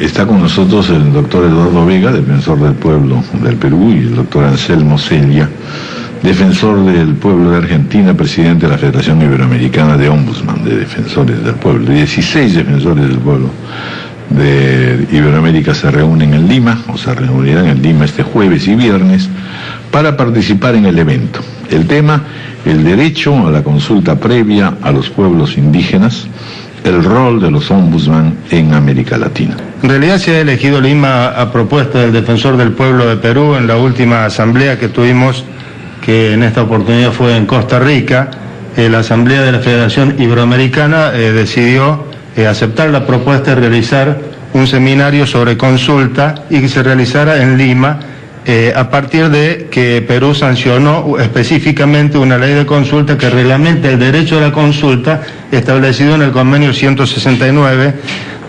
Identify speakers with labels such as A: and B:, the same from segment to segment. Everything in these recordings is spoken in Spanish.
A: Está con nosotros el doctor Eduardo Vega, defensor del pueblo del Perú, y el doctor Anselmo Celia, defensor del pueblo de Argentina, presidente de la Federación Iberoamericana de Ombudsman, de defensores del pueblo. 16 defensores del pueblo de Iberoamérica se reúnen en Lima, o se reunirán en Lima este jueves y viernes, para participar en el evento. El tema, el derecho a la consulta previa a los pueblos indígenas, el rol de los ombudsman en América Latina.
B: En realidad se ha elegido Lima a propuesta del defensor del pueblo de Perú en la última asamblea que tuvimos, que en esta oportunidad fue en Costa Rica. La asamblea de la Federación Iberoamericana decidió aceptar la propuesta de realizar un seminario sobre consulta y que se realizara en Lima, a partir de que Perú sancionó específicamente una ley de consulta que reglamenta el derecho a la consulta establecido en el convenio 169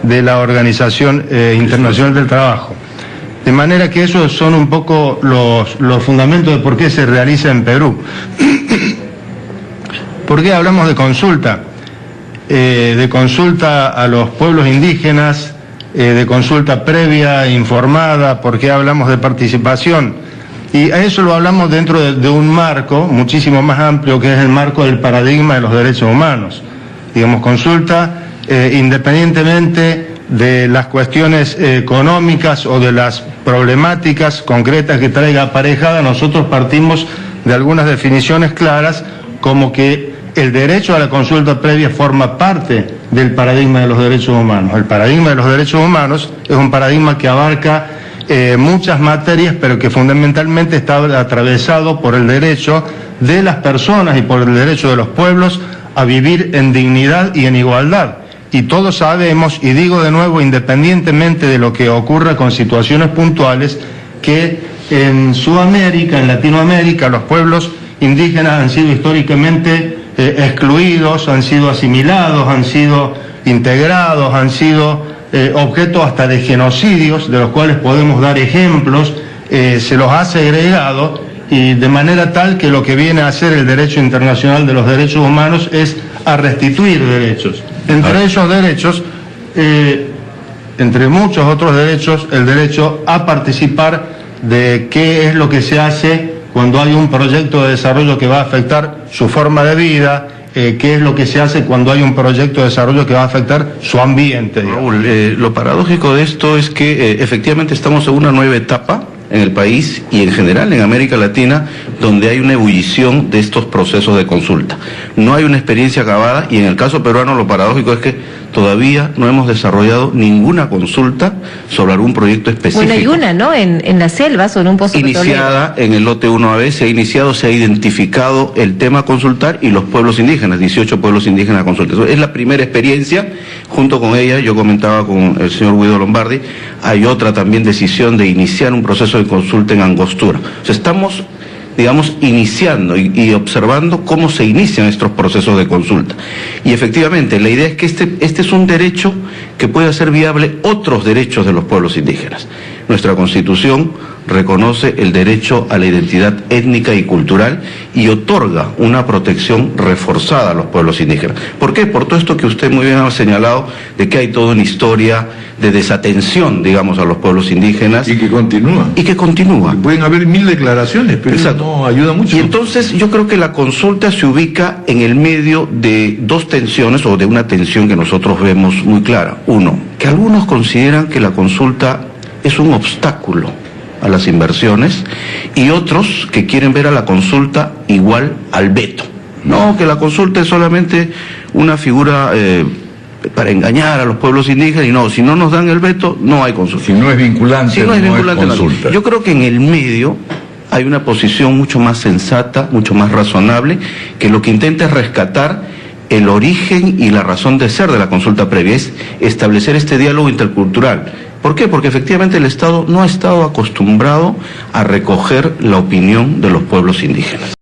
B: de la Organización Internacional del Trabajo. De manera que esos son un poco los fundamentos de por qué se realiza en Perú. ¿Por qué hablamos de consulta? De consulta a los pueblos indígenas, de consulta previa, informada, porque hablamos de participación. Y a eso lo hablamos dentro de un marco muchísimo más amplio, que es el marco del paradigma de los derechos humanos. Digamos, consulta independientemente de las cuestiones económicas o de las problemáticas concretas que traiga aparejada. Nosotros partimos de algunas definiciones claras, como que el derecho a la consulta previa forma parte del paradigma de los derechos humanos. El paradigma de los derechos humanos es un paradigma que abarca muchas materias, pero que fundamentalmente está atravesado por el derecho de las personas y por el derecho de los pueblos a vivir en dignidad y en igualdad. Y todos sabemos, y digo de nuevo, independientemente de lo que ocurra con situaciones puntuales, que en Sudamérica, en Latinoamérica, los pueblos indígenas han sido históricamente excluidos, han sido asimilados, han sido integrados, han sido objeto hasta de genocidios, de los cuales podemos dar ejemplos. Se los ha segregado, y de manera tal que lo que viene a hacer el derecho internacional de los derechos humanos es a restituir derechos. Entre esos derechos, entre muchos otros derechos, el derecho a participar de qué es lo que se hace cuando hay un proyecto de desarrollo que va a afectar su forma de vida, qué es lo que se hace cuando hay un proyecto de desarrollo que va a afectar su ambiente.
C: Raúl, lo paradójico de esto es que efectivamente estamos en una nueva etapa en el país y en general en América Latina, donde hay una ebullición de estos procesos de consulta. No hay una experiencia acabada, y en el caso peruano lo paradójico es que todavía no hemos desarrollado ninguna consulta sobre algún proyecto específico.
D: Bueno, hay una, ¿no? En las selvas o en un pozo
C: iniciada en el lote 1AB, se ha iniciado, se ha identificado el tema a consultar y los pueblos indígenas, 18 pueblos indígenas a consultar. Es la primera experiencia. Junto con ella, yo comentaba con el señor Guido Lombardi, hay otra también decisión de iniciar un proceso de consulta en Angostura. O sea, estamos, digamos, iniciando y observando cómo se inician estos procesos de consulta. Y efectivamente, la idea es que este es un derecho que puede hacer viable otros derechos de los pueblos indígenas. Nuestra Constitución reconoce el derecho a la identidad étnica y cultural y otorga una protección reforzada a los pueblos indígenas. ¿Por qué? Por todo esto que usted muy bien ha señalado, de que hay toda una historia de desatención, digamos, a los pueblos indígenas.
A: Y que continúa.
C: Y que continúa.
A: Y pueden haber 1000 declaraciones, pero eso no ayuda mucho.
C: Y entonces yo creo que la consulta se ubica en el medio de dos tensiones, o de una tensión que nosotros vemos muy clara. Uno, que algunos consideran que la consulta es un obstáculo a las inversiones, y otros que quieren ver a la consulta igual al veto. No, que la consulta es solamente una figura para engañar a los pueblos indígenas, y no, si no nos dan el veto, no hay consulta.
A: Si no es vinculante,
C: si no es vinculante,
A: consulta.
C: Yo creo que en el medio hay una posición mucho más sensata, mucho más razonable, que lo que intenta es rescatar el origen y la razón de ser de la consulta previa, es establecer este diálogo intercultural. ¿Por qué? Porque efectivamente el Estado no ha estado acostumbrado a recoger la opinión de los pueblos indígenas.